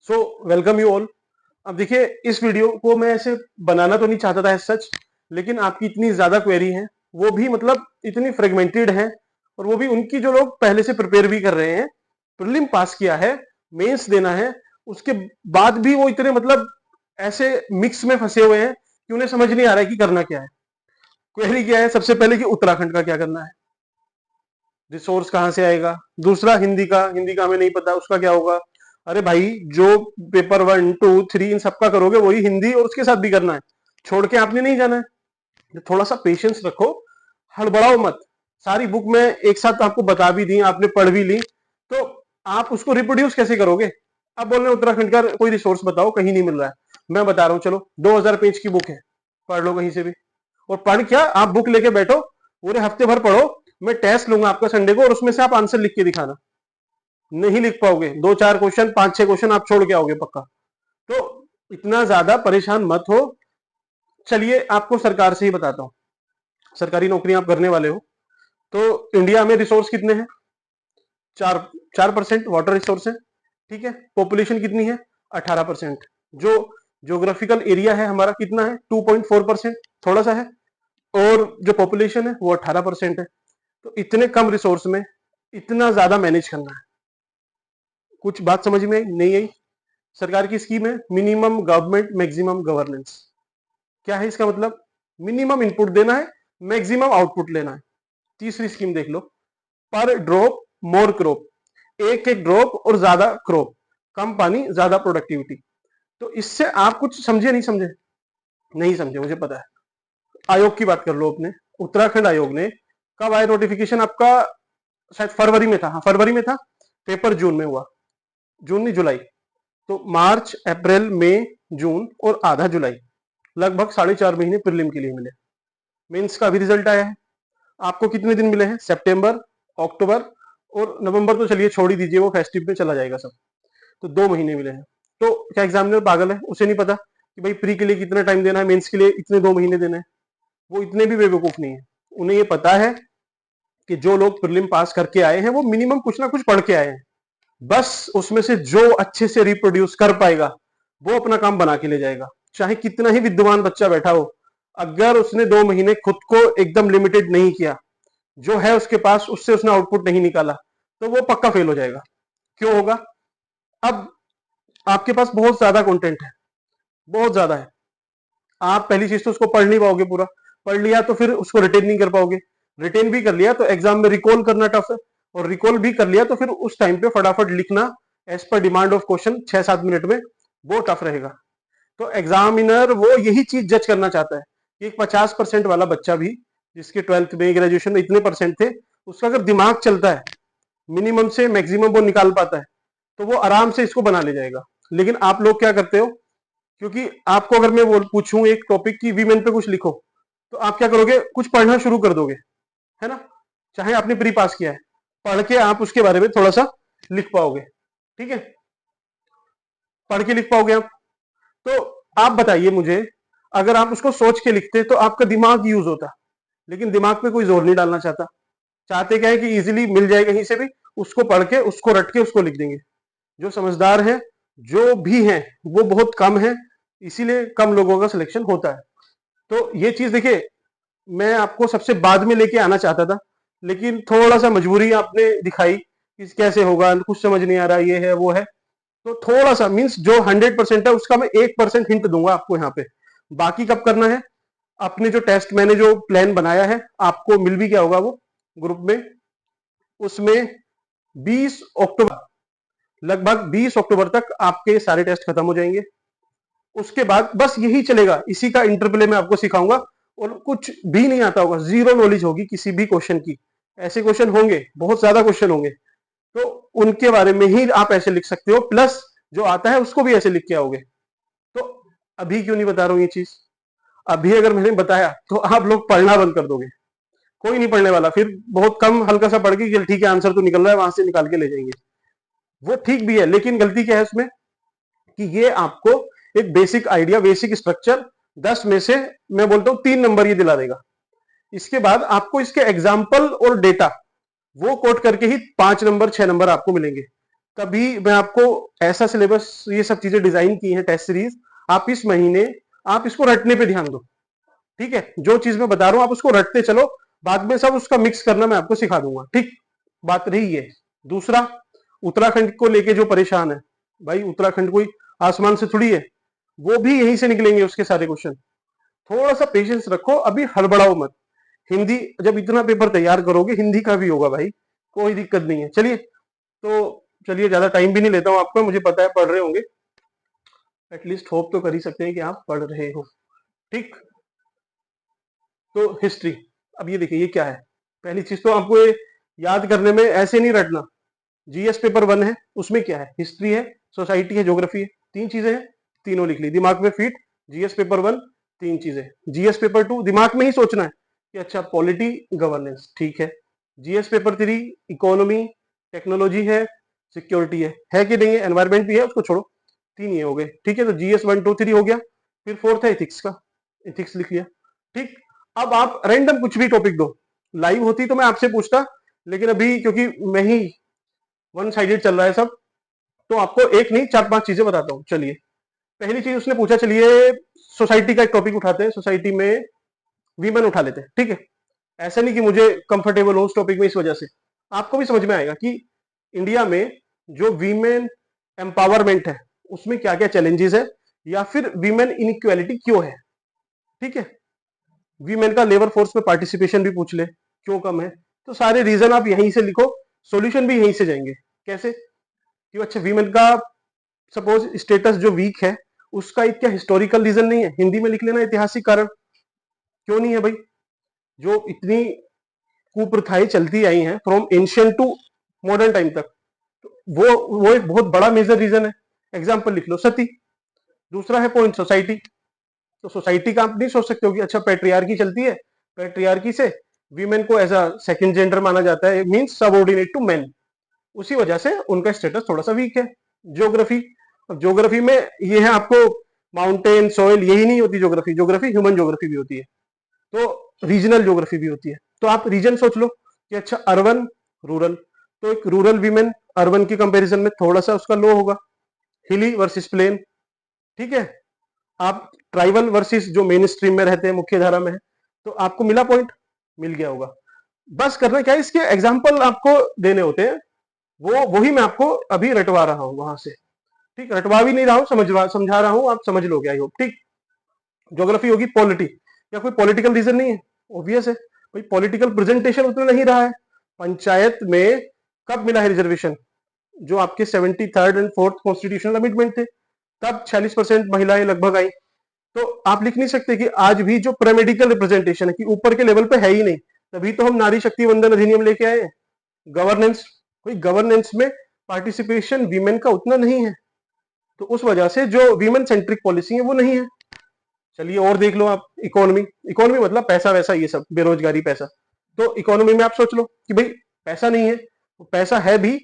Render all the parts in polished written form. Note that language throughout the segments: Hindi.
So welcome you all. अब देखिए, इस वीडियो को मैं ऐसे बनाना तो नहीं चाहता था सच, लेकिन आपकी इतनी ज्यादा क्वेरी है, वो भी मतलब इतनी फ्रेगमेंटेड है, और वो भी उनकी जो लोग पहले से प्रिपेयर भी कर रहे हैं, प्रीलिम पास किया है, मेंस देना है, उसके बाद भी वो इतने मतलब ऐसे मिक्स में फंसे हुए हैं कि उन्हें समझ नहीं आ रहा है कि करना क्या है। क्वेरी क्या है? सबसे पहले कि उत्तराखंड का क्या करना है, रिसोर्स कहां से आएगा। दूसरा, हिंदी का हमें नहीं पता, उसका क्या होगा। अरे भाई, जो पेपर 1, 2, 3 इन सबका करोगे वही हिंदी और उसके साथ भी करना है, छोड़ के आपने नहीं जाना है। थोड़ा सा पेशेंस रखो, हड़बड़ाओ मत। सारी बुक में एक साथ आपको बता भी दी, आपने पढ़ भी ली, तो आप उसको रिप्रोड्यूस कैसे करोगे। आप बोल रहे हैं उत्तराखंड का कोई रिसोर्स बताओ, कहीं नहीं मिल रहा है। मैं बता रहा हूँ, चलो 2000 पेज की बुक है, पढ़ लो कहीं से भी। और पढ़ क्या, आप बुक लेके बैठो, पूरे हफ्ते भर पढ़ो। मैं टेस्ट लूंगा आपका संडे को, और उसमें से आप आंसर लिख के दिखाना। नहीं लिख पाओगे, 2-4 क्वेश्चन, 5-6 क्वेश्चन आप छोड़ के आओगे पक्का। तो इतना ज्यादा परेशान मत हो। चलिए आपको सरकार से ही बताता हूँ, सरकारी नौकरी आप करने वाले हो, तो इंडिया में रिसोर्स कितने हैं? 4% वाटर रिसोर्स है, ठीक है। पॉपुलेशन कितनी है? 18%। जो ज्योग्राफिकल एरिया है हमारा कितना है? 2.4%, थोड़ा सा है। और जो पॉपुलेशन है वो 18% है। तो इतने कम रिसोर्स में इतना ज्यादा मैनेज करना है, कुछ बात समझ में नहीं आई। सरकार की स्कीम है मिनिमम गवर्नमेंट मैक्सिमम गवर्नेंस। क्या है इसका मतलब? मिनिमम इनपुट देना है, मैक्सिमम आउटपुट लेना है। तीसरी स्कीम देख लो, पर ड्रॉप मोर क्रॉप, एक एक ड्रॉप और ज्यादा क्रॉप, कम पानी ज्यादा प्रोडक्टिविटी। तो इससे आप कुछ समझे नहीं समझे? नहीं समझे, मुझे पता है। आयोग की बात कर लो अपने, उत्तराखंड आयोग ने कब आया नोटिफिकेशन आपका? शायद फरवरी में था। हाँ, फरवरी में था। पेपर जून में हुआ। जून नहीं, जुलाई। तो मार्च, अप्रैल, मई, जून और आधा जुलाई, लगभग 4.5 महीने प्रीलिम के लिए मिले। मेंस का भी रिजल्ट आया है। आपको कितने दिन मिले हैं? सितंबर, अक्टूबर और नवंबर तो चलिए छोड़ ही दीजिए, वो फेस्टिव में चला जाएगा सब। तो 2 महीने मिले हैं। तो क्या एग्जामिनर पागल है? उसे नहीं पता कि भाई प्री के लिए कितना टाइम देना है, मेंस के लिए इतने 2 महीने देना है? वो इतने भी बेवकूफ नहीं है। उन्हें ये पता है कि जो लोग प्रीलिम पास करके आए हैं वो मिनिमम कुछ ना कुछ पढ़ के आए हैं। बस उसमें से जो अच्छे से रिप्रोड्यूस कर पाएगा वो अपना काम बना के ले जाएगा, चाहे कितना ही विद्वान बच्चा बैठा हो। अगर उसने 2 महीने खुद को एकदम लिमिटेड नहीं किया, जो है उसके पास उससे उसने आउटपुट नहीं निकाला, तो वो पक्का फेल हो जाएगा। क्यों होगा? अब आपके पास बहुत ज्यादा कंटेंट है, बहुत ज्यादा है। आप पहली चीज तो उसको पढ़ नहीं पाओगे पूरा। पढ़ लिया तो फिर उसको रिटेन नहीं कर पाओगे। रिटेन भी कर लिया तो एग्जाम में रिकॉल करना टफ है। और रिकॉल भी कर लिया तो फिर उस टाइम पे फटाफट लिखना as per demand of question 6-7 minute में, वो टफ रहेगा। तो एग्जामिनर वो यही चीज जज करना चाहता है कि एक 50% वाला बच्चा भी, जिसके 12th में ग्रेजुएशन में इतने परसेंट थे, उसका अगर दिमाग चलता है, मिनिमम से मैक्सिमम वो निकाल पाता है, तो वो आराम से इसको बना ले जाएगा। लेकिन आप लोग क्या करते हो? क्योंकि आपको अगर मैं बोल पूछूं एक टॉपिक की वीमेन पे कुछ लिखो, तो आप क्या करोगे? कुछ पढ़ना शुरू कर दोगे, है ना। चाहे आपने प्री पास किया है, पढ़ के आप उसके बारे में थोड़ा सा लिख पाओगे, ठीक है। पढ़ के लिख पाओगे आप। तो आप बताइए मुझे, अगर आप उसको सोच के लिखते तो आपका दिमाग यूज होता। लेकिन दिमाग पे कोई जोर नहीं डालना चाहता। चाहते क्या है कि इजीली मिल जाए कहीं से भी, उसको पढ़ के उसको रट के उसको लिख देंगे। जो समझदार है, जो भी है, वो बहुत कम है। इसीलिए कम लोगों का सिलेक्शन होता है। तो ये चीज देखिए, मैं आपको सबसे बाद में लेके आना चाहता था, लेकिन थोड़ा सा मजबूरी आपने दिखाई कि कैसे होगा, कुछ समझ नहीं आ रहा, ये है वो है। तो थोड़ा सा मीन्स जो 100% है उसका मैं 1% हिंट दूंगा आपको यहाँ पे। बाकी कब करना है? अपने जो टेस्ट मैंने जो प्लान बनाया है, आपको मिल भी क्या होगा वो ग्रुप में, उसमें 20 अक्टूबर, लगभग 20 अक्टूबर तक आपके सारे टेस्ट खत्म हो जाएंगे। उसके बाद बस यही चलेगा, इसी का इंटरप्ले मैं आपको सिखाऊंगा। और कुछ भी नहीं आता होगा, जीरो नॉलेज होगी किसी भी क्वेश्चन की। ऐसे क्वेश्चन होंगे, बहुत ज्यादा क्वेश्चन होंगे, तो उनके बारे में ही आप ऐसे लिख सकते हो, प्लस जो आता है उसको भी ऐसे लिख के आओगे। तो अभी क्यों नहीं बता रहा हूं ये चीज? अभी अगर मैंने बताया तो आप लोग पढ़ना बंद कर दोगे। कोई नहीं पढ़ने वाला, फिर बहुत कम हल्का सा पढ़ के, ठीक है आंसर तो निकल रहा है, वहां से निकाल के ले जाएंगे। वो ठीक भी है, लेकिन गलती क्या है उसमें कि ये आपको एक बेसिक आइडिया, बेसिक स्ट्रक्चर 10 में से मैं बोलता हूं 3 नंबर ये दिला देगा। इसके बाद आपको इसके एग्जाम्पल और डेटा वो कोट करके ही 5 नंबर 6 नंबर आपको मिलेंगे। कभी मैं आपको ऐसा सिलेबस, ये सब चीजें डिजाइन की है टेस्ट सीरीज, आप इस महीने आप इसको रटने पे ध्यान दो, ठीक है? जो चीज मैं बता रहा हूं आप उसको रटते चलो, बाद में सब उसका मिक्स करना मैं आपको सिखा दूंगा, ठीक? बात रही है। दूसरा, उत्तराखंड को लेके जो परेशान है भाई, उत्तराखंड कोई आसमान से थोड़ी है, वो भी यहीं से निकलेंगे उसके सारे क्वेश्चन। थोड़ा सा पेशेंस रखो, अभी हड़बड़ाओ मत। हिंदी जब इतना पेपर तैयार करोगे हिंदी का भी होगा भाई, कोई दिक्कत नहीं है। चलिए, तो चलिए ज्यादा टाइम भी नहीं लेता हूं आपका, मुझे पता है पढ़ रहे होंगे, एटलीस्ट होप तो कर ही सकते हैं कि आप पढ़ रहे हो, ठीक? तो हिस्ट्री, अब ये देखिए ये क्या है। पहली चीज तो आपको ये याद करने में ऐसे नहीं रटना। जीएस पेपर 1 है, उसमें क्या है? हिस्ट्री है, सोसाइटी है, ज्योग्राफी है, तीन चीजें हैं, तीनों लिख ली दिमाग में फिट। जीएस पेपर 1 तीन चीजें। जीएस पेपर 2 दिमाग में ही सोचना है कि अच्छा पॉलिटी गवर्नेंस, ठीक है। जीएस पेपर 3 इकोनॉमी, टेक्नोलॉजी है कि नहीं है, एनवायरमेंट भी है, उसको छोड़ो, तीन ये हो गए, ठीक है। तो जीएस 1 2 3 हो गया। फिर फोर्थ है इथिक्स का, इथिक्स लिख लिया, ठीक। अब आप रैंडम कुछ भी टॉपिक दो, लाइव होती तो मैं आपसे पूछता, लेकिन अभी क्योंकि मैं ही वन साइडेड चल रहा है सब, तो आपको एक नहीं चार पांच चीजें बताता हूं। चलिए, पहली चीज उसने पूछा, चलिए सोसाइटी का एक टॉपिक उठाते हैं, सोसाइटी में वीमेन उठा लेते हैं, ठीक है। ऐसा नहीं कि मुझे कंफर्टेबल हो उस टॉपिक में, इस वजह से आपको भी समझ में आएगा कि इंडिया में जो वीमेन एम्पावरमेंट है उसमें क्या क्या चैलेंजेस है, या फिर वीमेन इनइक्वालिटी क्यों है, ठीक है। वीमेन का लेबर फोर्स में पार्टिसिपेशन भी पूछ ले, क्यों कम है, तो सारे रीजन आप यहीं से लिखो, सॉल्यूशन भी यहीं से जाएंगे। कैसे? कि अच्छा वीमेन का सपोज स्टेटस जो वीक है, उसका एक क्या हिस्टोरिकल रीजन नहीं है, हिंदी में लिख लेना ऐतिहासिक कारण। क्यों नहीं है भाई? जो इतनी कुप्रथाएं चलती आई हैं from ancient to modern time तक, वो एक बहुत बड़ा मेजर रीजन है। एग्जाम्पल लिख लो, सती। दूसरा है पॉइंट सोसाइटी, तो सोसाइटी का आप नहीं सोच सकते हो कि अच्छा पेट्रियार्की चलती है, पेट्रियार्की से वीमेन को एज अ सेकंड जेंडर माना जाता है, मींस सबऑर्डिनेट टू मेन, उसी वजह से उनका स्टेटस थोड़ा सा वीक है। ज्योग्राफी, अब ज्योग्राफी में ये है आपको माउंटेन सॉइल यही नहीं होती ज्योग्राफी, ज्योग्राफी ह्यूमन ज्योग्राफी भी होती है, तो रीजनल ज्योग्राफी भी होती है। तो आप रीजन सोच लो कि अच्छा अर्बन रूरल, तो एक रूरल वीमेन अर्बन की कंपैरिजन में थोड़ा सा उसका लो होगा, हिली वर्सेस प्लेन, ठीक है। आप ट्राइबल वर्सेस जो मेन स्ट्रीम में रहते हैं, मुख्य धारा में है, तो आपको मिला पॉइंट, मिल गया होगा। बस करना क्या है, इसके एग्जाम्पल आपको देने होते हैं, वो वही मैं आपको अभी रटवा रहा हूं वहां से, ठीक। रटवा भी नहीं रहा हूं, समझा रहा हूं, आप समझ लोगे आई होप, ठीक। ज्योग्राफी होगी पॉलिटी, या कोई पॉलिटिकल रीजन नहीं है, ऑब्वियस है भाई, पॉलिटिकल प्रेजेंटेशन उतना नहीं रहा है। पंचायत में कब मिला है रिजर्वेशन? जो आपके 73rd and 4th constitutional amendment थे, तब 46% महिलाएं लगभग आई। तो आप लिख नहीं सकते कि आज भी जो प्रेमेडिकल रिप्रेजेंटेशन है कि ऊपर के लेवल पे है ही नहीं, तभी तो हम नारी शक्ति वंदन अधिनियम लेके आए हैं। गवर्नेंस, कोई गवर्नेंस में पार्टिसिपेशन वीमेन का उतना नहीं है, तो उस वजह से जो वीमेन सेंट्रिक पॉलिसी है वो नहीं है। चलिए और देख लो आप, इकोनॉमी, इकोनॉमी मतलब पैसा वैसा ये सब, बेरोजगारी पैसा, तो इकोनॉमी में आप सोच लो कि भाई पैसा नहीं है, पैसा है भी,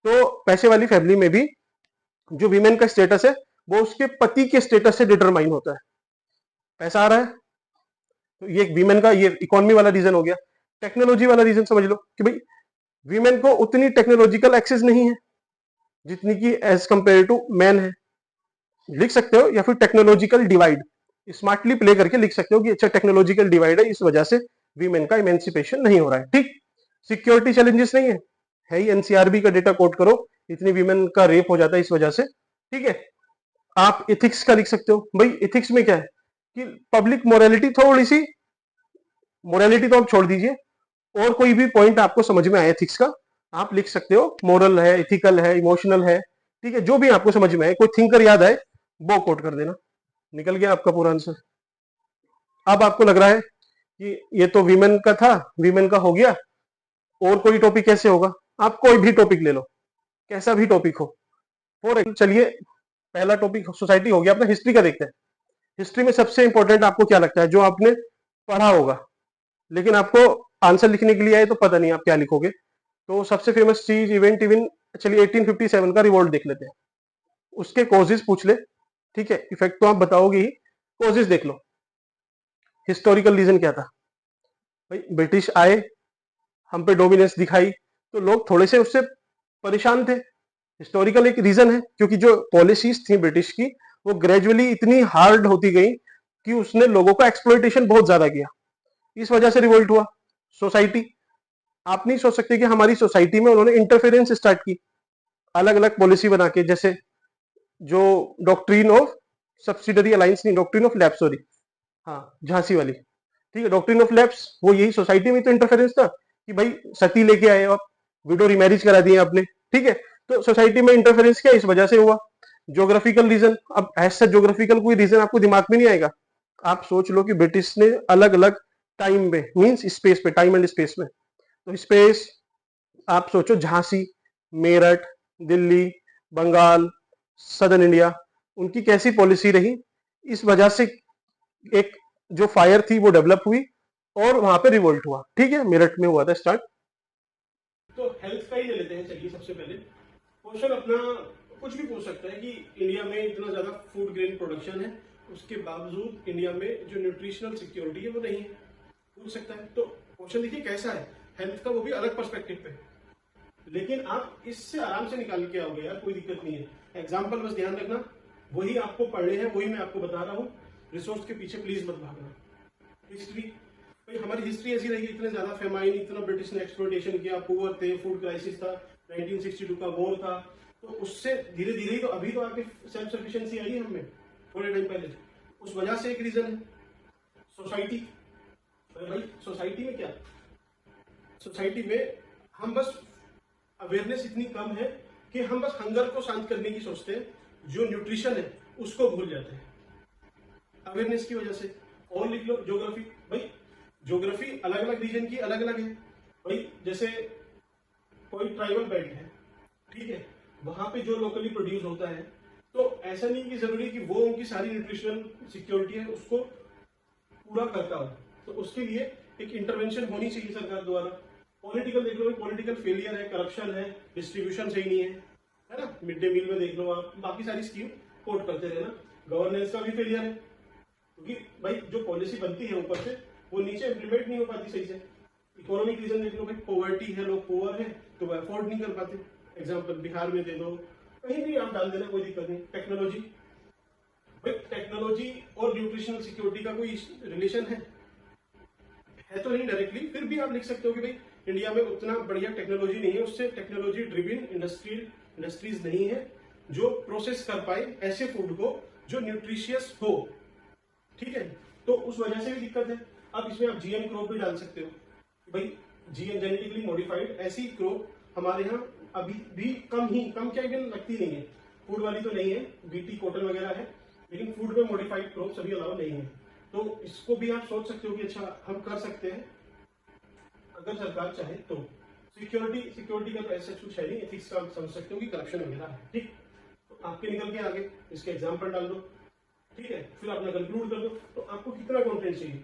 तो पैसे वाली फैमिली में भी जो वीमेन का स्टेटस है वो उसके पति के स्टेटस से डिटरमाइन होता है। पैसा आ रहा है, तो ये वीमेन का, ये इकोनॉमी वाला रीजन हो गया। टेक्नोलॉजी वाला रीजन समझ लो कि भाई वीमेन को उतनी टेक्नोलॉजिकल एक्सेस नहीं है जितनी की एज कंपेयर टू मैन है। लिख सकते हो, या फिर टेक्नोलॉजिकल डिवाइड स्मार्टली प्ले करके लिख सकते हो कि अच्छा टेक्नोलॉजिकल डिवाइड है, इस वजह से वीमेन का इमेंसिपेशन नहीं हो रहा है, ठीक। सिक्योरिटी चैलेंजेस नहीं है ही, एनसीआरबी का डेटा कोट करो, इतनी वीमेन का रेप हो जाता है इस वजह से, ठीक है। आप इथिक्स का लिख सकते हो, भाई इथिक्स में क्या है कि पब्लिक मोरालिटी, थोड़ी सी मोरालिटी तो आप छोड़ दीजिए, और कोई भी पॉइंट आपको समझ में आए एथिक्स का आप लिख सकते हो, मोरल है, इथिकल है, इमोशनल है, ठीक है। जो भी आपको समझ में आए, कोई थिंकर याद आए वो कोट कर देना, निकल गया आपका पूरा आंसर। अब आपको लग रहा है कि ये तो वीमेन का था, वीमेन का हो गया, और कोई टॉपिक कैसे होगा? आप कोई भी टॉपिक ले लो, कैसा भी टॉपिक हो। फॉर चलिए पहला टॉपिक सोसाइटी हो गया अपना, हिस्ट्री का देखते हैं। हिस्ट्री में सबसे इंपॉर्टेंट आपको क्या लगता है जो आपने पढ़ा होगा, लेकिन आपको आंसर लिखने के लिए आए तो पता नहीं आप क्या लिखोगे? तो सबसे फेमस चीज इवेंट, इवन चलिए 1857 का रिवॉल्ट देख लेते हैं, उसके कॉजेज पूछ ले, ठीक है। इफेक्ट तो आप बताओगे ही, कॉजेज देख लो। हिस्टोरिकल रीजन क्या था? भाई ब्रिटिश आए, हम पे डोमिनेंस दिखाई, तो लोग थोड़े से उससे परेशान थे, हिस्टोरिकल एक रीजन है, क्योंकि जो पॉलिसीज थी ब्रिटिश की वो ग्रेजुअली इतनी हार्ड होती गई कि उसने लोगों का एक्सप्लॉइटेशन बहुत ज्यादा किया, इस वजह से रिवोल्ट हुआ। सोसाइटी, आप नहीं सोच सकते कि हमारी सोसाइटी में उन्होंने इंटरफेरेंस स्टार्ट की अलग अलग पॉलिसी बना के, जैसे जो डॉक्ट्रिन ऑफ सब्सिडरी अलायंस, नहीं डॉक्ट्रिन ऑफ लैप्स, सॉरी, हाँ झांसी वाली, ठीक है, डॉक्ट्रिन ऑफ लैप्स, वो यही सोसाइटी में तो इंटरफेरेंस था कि भाई सती लेके आए आप, विडो रिमैरिज करा दिए आपने, ठीक है, तो सोसाइटी में इंटरफेरेंस किया, इस वजह से हुआ। ज्योग्राफिकल रीजन, अब ऐसा ज्योग्राफिकल कोई रीजन आपको दिमाग में नहीं आएगा। आप सोच लो कि ब्रिटिश ने अलग अलग टाइम में, मींस स्पेस पे, टाइम एंड स्पेस में, तो स्पेस आप सोचो, झांसी, मेरठ, दिल्ली, बंगाल, सदर्न इंडिया, उनकी कैसी पॉलिसी रही, इस वजह से एक जो फायर थी वो डेवलप हुई और वहां पे रिवोल्ट हुआ, ठीक है, मेरठ में हुआ था स्टार्ट। तो हेल्थ का ही ले लेते हैं, चलिए सबसे पहले क्वेश्चन अपना कुछ भी पूछ सकता है कि इंडिया में इतना ज्यादा फूड ग्रेन प्रोडक्शन है, उसके बावजूद इंडिया में जो न्यूट्रिशनल सिक्योरिटी है वो नहीं है, पूछ सकता है। तो क्वेश्चन देखिए कैसा है हेल्थ का, वो भी अलग पर्सपेक्टिव पे, लेकिन आप इससे आराम से निकाल के आओगे यार, कोई दिक्कत नहीं है। एग्जाम्पल बस ध्यान रखना, वही आपको पढ़ने हैं, वही मैं आपको बता रहा हूँ, रिसोर्स के पीछे प्लीज मत भागना। हिस्ट्री, भाई हमारी हिस्ट्री ऐसी रही, इतने ज्यादा फेमाइन, इतना ब्रिटिश ने एक्सप्लोइटेशन किया, पुअर थे, फूड क्राइसिस था, 1962 का वॉर था, तो उससे धीरे धीरे ही तो अभी तो आके सेल्फ सफिशिएंसी आई है हमें थोड़े टाइम पहले, उस वजह से एक रीजन है। सोसाइटी, भाई सोसाइटी में क्या, सोसाइटी में हम बस अवेयरनेस इतनी कम है कि हम बस हंगर को शांत करने की सोचते हैं, जो न्यूट्रिशन है उसको भूल जाते हैं अवेयरनेस की वजह से। और लिख लो ज्योग्राफी, भाई ज्योग्राफी अलग अलग रीजन की अलग अलग है। भाई जैसे कोई ट्राइबल बेल्ट है, ठीक है, वहां पे जो लोकली प्रोड्यूस होता है, तो ऐसा नहीं कि जरूरी कि वो उनकी सारी न्यूट्रिशनल सिक्योरिटी है उसको पूरा करता हो, तो उसके लिए एक इंटरवेंशन होनी चाहिए सरकार द्वारा। पॉलिटिकल देख लो, पॉलिटिकल फेलियर है, करप्शन है, डिस्ट्रीब्यूशन सही नहीं है ना, मिड डे मील में देख लो आप, बाकी सारी स्कीम कोट करते रहना, गवर्नेंस का भी फेलियर है, क्योंकि भाई जो पॉलिसी बनती है ऊपर से वो नीचे इम्प्लीमेंट नहीं हो पाती सही से। इकोनॉमिक रीजन देख लो, भाई पॉवर्टी है, लोग पुअर है तो वो अफोर्ड नहीं कर पाते, एग्जाम्पल बिहार में दे दो, कहीं भी आप डाल देना, कोई दिक्कत नहीं। टेक्नोलॉजी, भाई टेक्नोलॉजी और न्यूट्रिशनल सिक्योरिटी का कोई रिलेशन है तो नहीं डायरेक्टली, फिर भी आप लिख सकते हो कि भाई इंडिया में उतना बढ़िया टेक्नोलॉजी नहीं है, उससे टेक्नोलॉजी ड्रिवन इंडस्ट्रीज नहीं है जो प्रोसेस कर पाए ऐसे फूड को जो न्यूट्रिशियस हो, ठीक है, तो उस वजह से भी दिक्कत है। अब इसमें आप जीएम क्रॉप भी डाल सकते हो, भाई जीएम जेनेटिकली मॉडिफाइड ऐसी क्रॉप हमारे यहाँ अभी भी कम क्या इवन लगती नहीं है, फूड वाली तो नहीं है, बीटी कॉटन वगैरह है, लेकिन फूड में मॉडिफाइड क्रॉप सभी अलावा नहीं है, तो इसको भी आप सोच सकते हो कि अच्छा हम कर सकते हैं अगर सरकार चाहे तो। सिक्योरिटी का तो ऐसा कुछ है नहीं, एथिक्स का समझ सकते हो कि करप्शन वगैरह है, ठीक, तो आपके निकल के आगे इसके एग्जाम्पल डाल दो, ठीक है, फिर अपना कंक्लूड कर दो। तो आपको कितना कंटेंट चाहिए,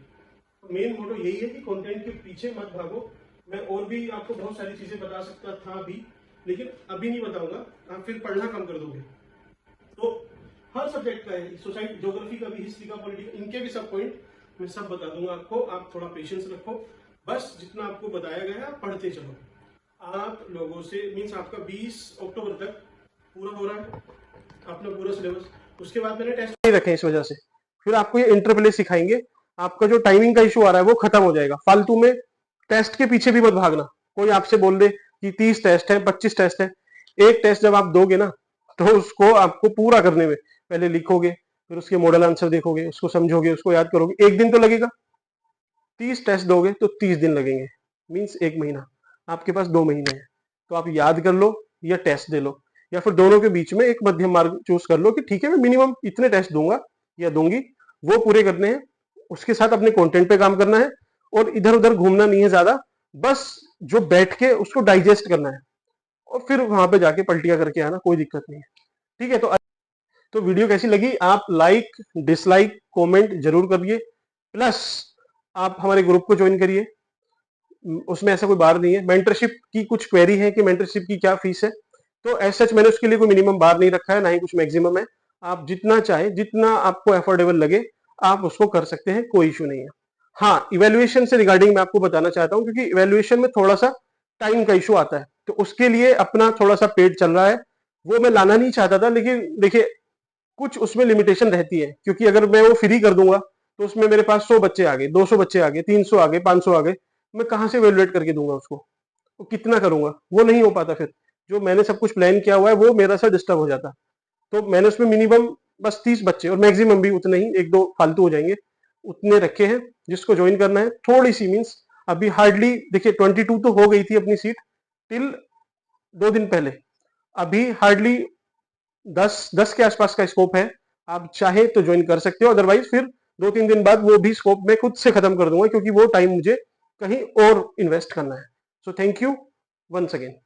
तो मेन मोटो यही है कि कंटेंट के पीछे मत भागो। मैं और भी आपको बहुत सारी चीजें बता सकता था अभी, लेकिन अभी नहीं बताऊंगा, आप फिर पढ़ना कम कर दोगे। तो हर सब्जेक्ट का है, सोसाइटी, ज्योग्राफी का भी, हिस्ट्री का, पॉलिटिकल, इनके भी सब पॉइंट मैं सब बता दूंगा आपको, आप थोड़ा पेशेंस रखो, बस जितना आपको बताया गया है आप पढ़ते चलो। आप लोगों से मीन्स आपका 20 अक्टूबर तक पूरा हो रहा है अपना पूरा सिलेबस, उसके बाद मैंने टेस्ट नहीं रखे, इस वजह से फिर आपको ये इंटरप्ले सिखाएंगे, आपका जो टाइमिंग का इशू आ रहा है वो खत्म हो जाएगा। फालतू में टेस्ट के पीछे भी मत भागना, कोई आपसे बोल दे कि 30 टेस्ट है, 25 टेस्ट है, एक टेस्ट जब आप दोगे ना तो उसको आपको पूरा करने में पहले लिखोगे, फिर उसके मॉडल आंसर देखोगे, उसको समझोगे, उसको याद करोगे, एक दिन तो लगेगा। 30 टेस्ट दोगे तो 30 दिन लगेंगे, मीन्स एक महीना, आपके पास 2 महीने हैं, तो आप याद कर लो या टेस्ट दे लो, या फिर दोनों के बीच में एक मध्यम मार्ग चूज कर लो कि ठीक है मैं मिनिमम इतने टेस्ट दूंगा या दूंगी, वो पूरे करने हैं, उसके साथ अपने कंटेंट पे काम करना है और इधर उधर घूमना नहीं है ज्यादा, बस जो बैठ के उसको डाइजेस्ट करना है और फिर वहां पे जाके पलटियां करके आना, कोई दिक्कत नहीं है, ठीक है। तो वीडियो कैसी लगी, आप लाइक डिसलाइक कमेंट जरूर करिए, प्लस आप हमारे ग्रुप को ज्वाइन करिए, उसमें ऐसा कोई बार नहीं है। मेंटरशिप की कुछ क्वेरी है कि मेंटरशिप की क्या फीस है, तो ऐसा मैंने उसके लिए कोई मिनिमम बार नहीं रखा है, ना ही कुछ मैक्सिमम है, आप जितना चाहे, जितना आपको अफोर्डेबल लगे आप उसको कर सकते हैं, कोई इशू नहीं है। हाँ, इवेल्युएशन से रिगार्डिंग मैं आपको बताना चाहता हूँ, क्योंकि इवेल्युएशन में थोड़ा सा टाइम का इशू आता है, तो उसके लिए अपना थोड़ा सा पेड चल रहा है, वो मैं लाना नहीं चाहता था, लेकिन देखिए कुछ उसमें लिमिटेशन रहती है, क्योंकि अगर मैं वो फ्री कर दूंगा तो उसमें मेरे पास 100 बच्चे आ गए, 200 बच्चे आ गए, 300 आ गए, 500 आ गए, मैं कहाँ से वैल्यूएट करके दूंगा उसको, वो कितना करूंगा, वो नहीं हो पाता। फिर जो मैंने सब कुछ प्लान किया हुआ है वो मेरा सा डिस्टर्ब हो जाता। तो मैंने उसमें मिनिमम बस 30 बच्चे और मैक्सिमम भी उतने ही, एक दो फालतू हो जाएंगे, उतने रखे हैं जिसको ज्वाइन करना है। थोड़ी सी मीन्स अभी हार्डली देखिए 22 तो हो गई थी अपनी सीट टिल 2 दिन पहले, अभी हार्डली 10 के आसपास का स्कोप है। आप चाहे तो ज्वाइन कर सकते हो, अदरवाइज फिर 2-3 दिन बाद वो भी स्कोप मैं खुद से खत्म कर दूंगा, क्योंकि वो टाइम मुझे कहीं और इन्वेस्ट करना है। So thank you once again.